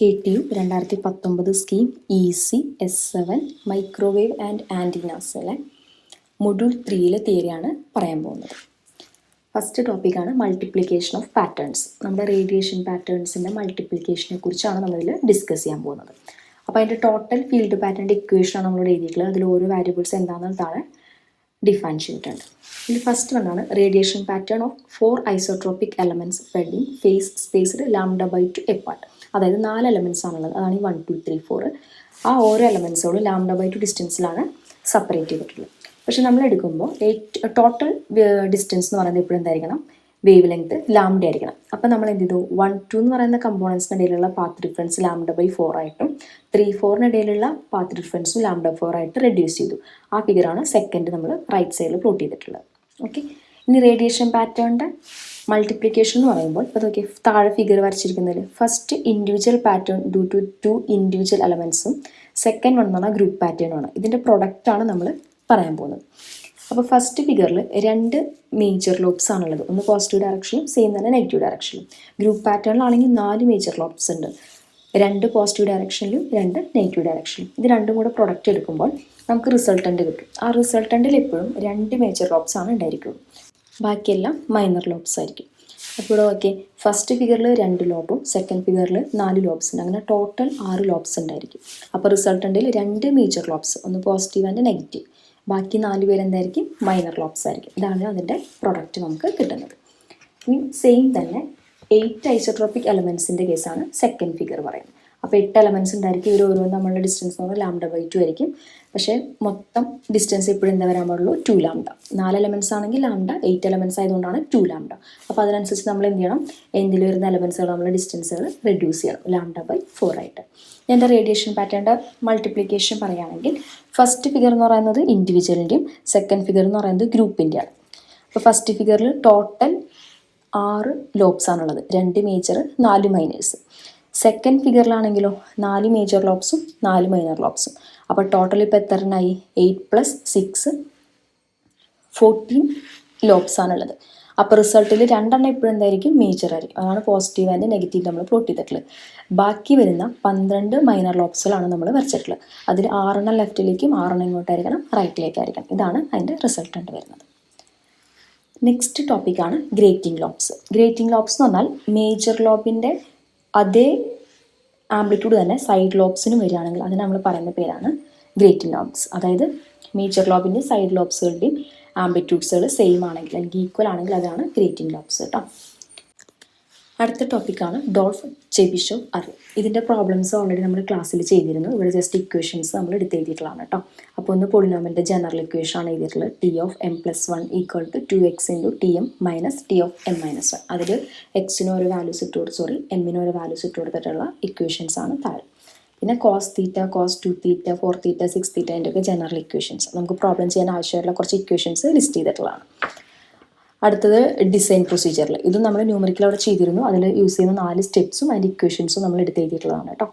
KTU 2019 scheme EC-S7 microwave and ആൻറ്റിനാസിലെ module 3 തിയറിയാണ് പറയാൻ പോകുന്നത്. ഫസ്റ്റ് ടോപ്പിക്കാണ് മൾട്ടിപ്ലിക്കേഷൻ ഓഫ് പാറ്റേൺസ്. നമ്മുടെ റേഡിയേഷൻ പാറ്റേൺസിൻ്റെ മൾട്ടിപ്ലിക്കേഷനെ കുറിച്ചാണ് നമ്മളിതിൽ ഡിസ്കസ് ചെയ്യാൻ പോകുന്നത്. അപ്പോൾ അതിൻ്റെ ടോട്ടൽ ഫീൽഡ് പാറ്റേണിൻ്റെ ഇക്വേഷനാണ് നമ്മൾ എഴുതിയിട്ടുള്ളത്. അതിൽ ഓരോ വാരിയബിൾസ് എന്താണെന്ന് താഴെ ഡിഫൈൻ ചെയ്തിട്ടുണ്ട്. ഇതിൽ ഫസ്റ്റ് വണ്ണാണ് radiation pattern of 4 isotropic elements fed in phase spaced λ/2 apart. അതായത് 4 എലമെൻറ്റ്സ് ആണുള്ളത്. അതാണ് ഈ 1, 2, 3, 4. ആ ഓരോ എലമെൻറ്റ്സോടും λ/2 ഡിസ്റ്റൻസിലാണ് സെപ്പറേറ്റ് ചെയ്തിട്ടുള്ളത്. പക്ഷെ നമ്മൾ എടുക്കുമ്പോൾ ടോട്ടൽ ഡിസ്റ്റൻസ് എന്ന് പറയുന്നത് എപ്പോഴും എന്തായിരിക്കണം? വേവ് ലെങ്ത് ലാംഡ ആയിരിക്കണം. അപ്പം നമ്മൾ എന്ത് ചെയ്തു? 1, 2 എന്ന് പറയുന്ന കമ്പോണൻസിന് ഇടയിലുള്ള പാത്ത് ഡിഫറൻസ് λ/4 ആയിട്ടും 3, 4 ഇടയിലുള്ള പാത്ത് ഡിഫറൻസും λ/4 ആയിട്ട് റെഡ്യൂസ് ചെയ്തു. ആ ഫിഗറാണ് സെക്കൻഡ് നമ്മൾ റൈറ്റ് സൈഡിൽ പ്ലോട്ട് ചെയ്തിട്ടുള്ളത്. ഓക്കെ, ഇനി റേഡിയേഷൻ പാറ്റേണിൻ്റെ മൾട്ടിപ്ലിക്കേഷൻ എന്ന് പറയുമ്പോൾ ഇപ്പോൾ നോക്കി താഴെ ഫിഗർ വരച്ചിരിക്കുന്നതിൽ first individual pattern due to 2 individual എലമെൻറ്റ്സും സെക്കൻഡ് വൺ എന്ന് പറഞ്ഞാൽ ഗ്രൂപ്പ് പാറ്റേണുമാണ്. ഇതിൻ്റെ പ്രൊഡക്റ്റാണ് നമ്മൾ പറയാൻ പോകുന്നത്. അപ്പോൾ ഫസ്റ്റ് ഫിഗറിൽ 2 മേജർ ലോബ്സ് ആണുള്ളത്. ഒന്ന് പോസിറ്റീവ് ഡയറക്ഷനിലും സെയിം തന്നെ നെഗറ്റീവ് ഡയറക്ഷനിലും. ഗ്രൂപ്പ് പാറ്റേണിലാണെങ്കിൽ 4 മേജർ ലോബ്സ് ഉണ്ട്. 2 പോസിറ്റീവ് ഡയറക്ഷനിലും 2 നെഗറ്റീവ് ഡയറക്ഷനിലും. ഇത് രണ്ടും കൂടെ പ്രൊഡക്റ്റ് എടുക്കുമ്പോൾ നമുക്ക് റിസൾട്ടൻ്റ് കിട്ടും. ആ റിസൾട്ടൻ്റിൽ എപ്പോഴും 2 മേജർ ലോബ്സ് ആണ് ഉണ്ടായിരിക്കും. ബാക്കിയെല്ലാം മൈനർ ലോബ്സ് ആയിരിക്കും. അപ്പോൾ ഇവിടെ ഓക്കെ, ഫസ്റ്റ് ഫിഗറിൽ 2 ലോബും സെക്കൻഡ് ഫിഗറിൽ 4 ലോബ്സ് ഉണ്ട്. അങ്ങനെ ടോട്ടൽ 6 ലോബ്സ് ഉണ്ടായിരിക്കും. അപ്പോൾ റിസൾട്ടൻ്റിൽ 2 മേജർ ലോബ്സ്, ഒന്ന് പോസിറ്റീവ് ആൻഡ് നെഗറ്റീവ്. ബാക്കി 4 പേര് എന്തായിരിക്കും? മൈനർ ലോബ്സ് ആയിരിക്കും. ഇതാണ് അതിൻ്റെ പ്രൊഡക്റ്റ് നമുക്ക് കിട്ടുന്നത്. ഇനി സെയിം തന്നെ 8 ഐസോട്രോപിക് എലമെൻസിൻ്റെ കേസാണ് സെക്കൻഡ് ഫിഗർ പറയുന്നത്. അപ്പോൾ 8 എലമെൻറ്റ്സ് ഉണ്ടായിരിക്കും. ഇവർ ഓരോന്നും നമ്മളുടെ ഡിസ്റ്റൻസ് എന്ന് പറഞ്ഞാൽ λ/2 ആയിരിക്കും. പക്ഷേ മൊത്തം ഡിസ്റ്റൻസ് എപ്പോഴും എന്താ വരാൻ പാടുള്ളൂ? 2 λ. 4 എലമെൻറ്റ്സ് ആണെങ്കിൽ λ, 8 എലമെൻറ്റ്സ് ആയതുകൊണ്ടാണ് 2 λ. അപ്പോൾ അതിനനുസരിച്ച് നമ്മൾ എന്ത് ചെയ്യണം? എന്തിൽ വരുന്ന എലമെൻറ്റ്സുകൾ നമ്മൾ ഡിസ്റ്റൻസുകൾ റെഡ്യൂസ് ചെയ്യണം λ/4 ആയിട്ട്. എൻ്റെ റേഡിയേഷൻ പാറ്റേണിൻ്റെ മൾട്ടിപ്ലിക്കേഷൻ പറയുകയാണെങ്കിൽ ഫസ്റ്റ് ഫിഗർ എന്ന് പറയുന്നത് ഇൻഡിവിജ്വലിൻ്റെയും സെക്കൻഡ് ഫിഗർ എന്ന് പറയുന്നത് ഗ്രൂപ്പിൻ്റെയാണ്. അപ്പോൾ ഫസ്റ്റ് ഫിഗറിൽ ടോട്ടൽ 6 ലോബ്സ് ആണുള്ളത്. 2 മേജർ 4 മൈനേഴ്സ്. സെക്കൻഡ് ഫിഗറിലാണെങ്കിലോ 4 മേജർ ലോബ്സും 4 മൈനർ ലോബ്സും. അപ്പോൾ ടോട്ടൽ ഇപ്പോൾ എത്ര എണ്ണമായി? 8 + 6 14 ലോബ്സ് ആണുള്ളത്. അപ്പോൾ റിസൾട്ടിൽ 2 എണ്ണം ഇപ്പോഴും എന്തായിരിക്കും? മേജർ ആയിരിക്കും. അതാണ് പോസിറ്റീവ് ആൻഡ് നെഗറ്റീവ് നമ്മൾ പ്ലോട്ട് ചെയ്തിട്ടുള്ളത്. ബാക്കി വരുന്ന 12 മൈനർ ലോബ്സുകളാണ് നമ്മൾ വരച്ചിട്ടുള്ളത്. അതിൽ 6 എണ്ണം ലെഫ്റ്റിലേക്കും 6 എണ്ണം ഇങ്ങോട്ടായിരിക്കണം, റൈറ്റിലേക്കായിരിക്കണം. ഇതാണ് അതിൻ്റെ റിസൾട്ടൻ്റ് വരുന്നത്. നെക്സ്റ്റ് ടോപ്പിക്കാണ് ഗ്രേറ്റിംഗ് ലോബ്സ്. ഗ്രേറ്റിംഗ് ലോബ്സ് എന്ന് പറഞ്ഞാൽ മേജർ ലോബിൻ്റെ അതേ ആംപ്ലിറ്റ്യൂഡ് തന്നെ സൈഡ് ലോബ്സിനും വരികയാണെങ്കിൽ അതിന് നമ്മൾ പറയുന്ന പേരാണ് ഗ്രേറ്റിംഗ് ലോബ്സ്. അതായത് മേജർ ലോബിൻ്റെ സൈഡ് ലോബ്സുകളുടെയും ആംപ്ലിറ്റ്യൂഡ്സുകൾ സെയിം ആണെങ്കിൽ അല്ലെങ്കിൽ ഈക്വൽ ആണെങ്കിൽ അതാണ് ഗ്രേറ്റിംഗ് ലോബ്സ് കേട്ടോ. അടുത്ത ടോപ്പിക്കാണ് ഡോൾഫ് ചെബിഷോവ് അറേ. ഇതിൻ്റെ പ്രോബ്ലംസ് ഓൾറെഡി നമ്മൾ ക്ലാസ്സിൽ ചെയ്തിരുന്നു. ഇവിടെ ജസ്റ്റ് ഇക്വേഷൻസ് നമ്മൾ എടുത്ത് എഴുതിയിട്ടുള്ളതാണ് കേട്ടോ. അപ്പോൾ ഒന്ന് പോളിനോമിൻ്റെ ജനറൽ ഇക്വേഷൻ ആണ് എഴുതിയിട്ടുള്ളത്. T(m+1) = 2x × Tm - T(m−1). അതിൽ എക്സിന് ഒരു വാല്യൂസ് ഇട്ട് കൊടുത്ത് എമ്മിന് ഒരു വാല്യൂസ് ഇട്ട് കൊടുത്തിട്ടുള്ള ഇക്വേഷൻസ് ആണ് താഴെ. പിന്നെ cos θ, cos 2θ, 4θ, 6θ അതിൻ്റെയൊക്കെ ജനറൽ ഇക്വേഷൻസ്. നമുക്ക് പ്രോബ്ലം ചെയ്യാൻ ആവശ്യമായിട്ടുള്ള കുറച്ച് ഇക്വേഷൻസ് ലിസ്റ്റ് ചെയ്തിട്ടുള്ളതാണ്. അടുത്തത് ഡിസൈൻ പ്രൊസീജിയറിൽ ഇതും നമ്മൾ ന്യൂമറിക്കൽ അവിടെ ചെയ്തിരുന്നു. അതിൽ യൂസ് ചെയ്യുന്ന 4 സ്റ്റെപ്സും അതിൻ്റെ ഇക്വേഷൻസും നമ്മൾ എടുത്ത് എഴുതിയിട്ടുള്ളതാണ് കേട്ടോ.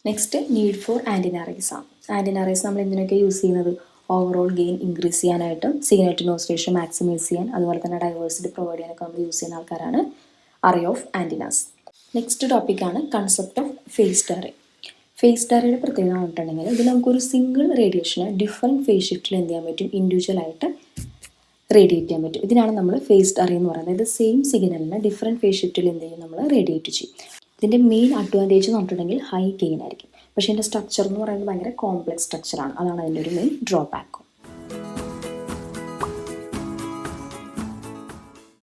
Next need for antenna arrays ആണ്. ആൻറ്റിന അറേസ് നമ്മൾ എന്തിനൊക്കെ യൂസ് ചെയ്യുന്നത്? ഓവറോൾ ഗെയിൻ ഇൻക്രീസ് ചെയ്യാനായിട്ടും signal to noise ratio maximise ചെയ്യാൻ, അതുപോലെ തന്നെ ഡൈവേഴ്സിറ്റി പ്രൊവൈഡ് ചെയ്യാനൊക്കെ നമ്മൾ യൂസ് ചെയ്യുന്ന ആൾക്കാരാണ് അറേ ഓഫ് ആൻറ്റിനാസ്. നെക്സ്റ്റ് ടോപ്പിക്കാണ് concept of phased array. Phased അറേയുടെ പ്രത്യേകത പറഞ്ഞിട്ടുണ്ടെങ്കിൽ ഇത് നമുക്കൊരു സിംഗിൾ റേഡിയേഷന് ഡിഫറെൻറ്റ് ഫേസ് ഷിഫ്റ്റിൽ എന്ത് ചെയ്യാൻ പറ്റും? ഇൻഡിവിജ്വലായിട്ട് റേഡിയേറ്റ് ചെയ്യാൻ പറ്റും. ഇതിനാണ് നമ്മൾ ഫേസ്ഡ് അറേ എന്ന് പറയുന്നത്. അതായത് സെയിം സിഗ്നലിന് ഡിഫറെൻറ്റ് ഫേസ് ഷിഫ്റ്റിൽ എന്ത് ചെയ്യും? നമ്മൾ റേഡിയേറ്റ് ചെയ്യും. ഇതിൻ്റെ മെയിൻ അഡ്വാൻറ്റേജ് എന്ന് പറഞ്ഞിട്ടുണ്ടെങ്കിൽ ഹൈ ഗെയിൻ ആയിരിക്കും. പക്ഷേ ഇതിൻ്റെ സ്ട്രക്ചർ എന്ന് പറയുന്നത് ഭയങ്കര കോംപ്ലക്സ് സ്ട്രക്ചറാണ്. അതാണ് അതിൻ്റെ ഒരു മെയിൻ ഡ്രോബാക്ക്.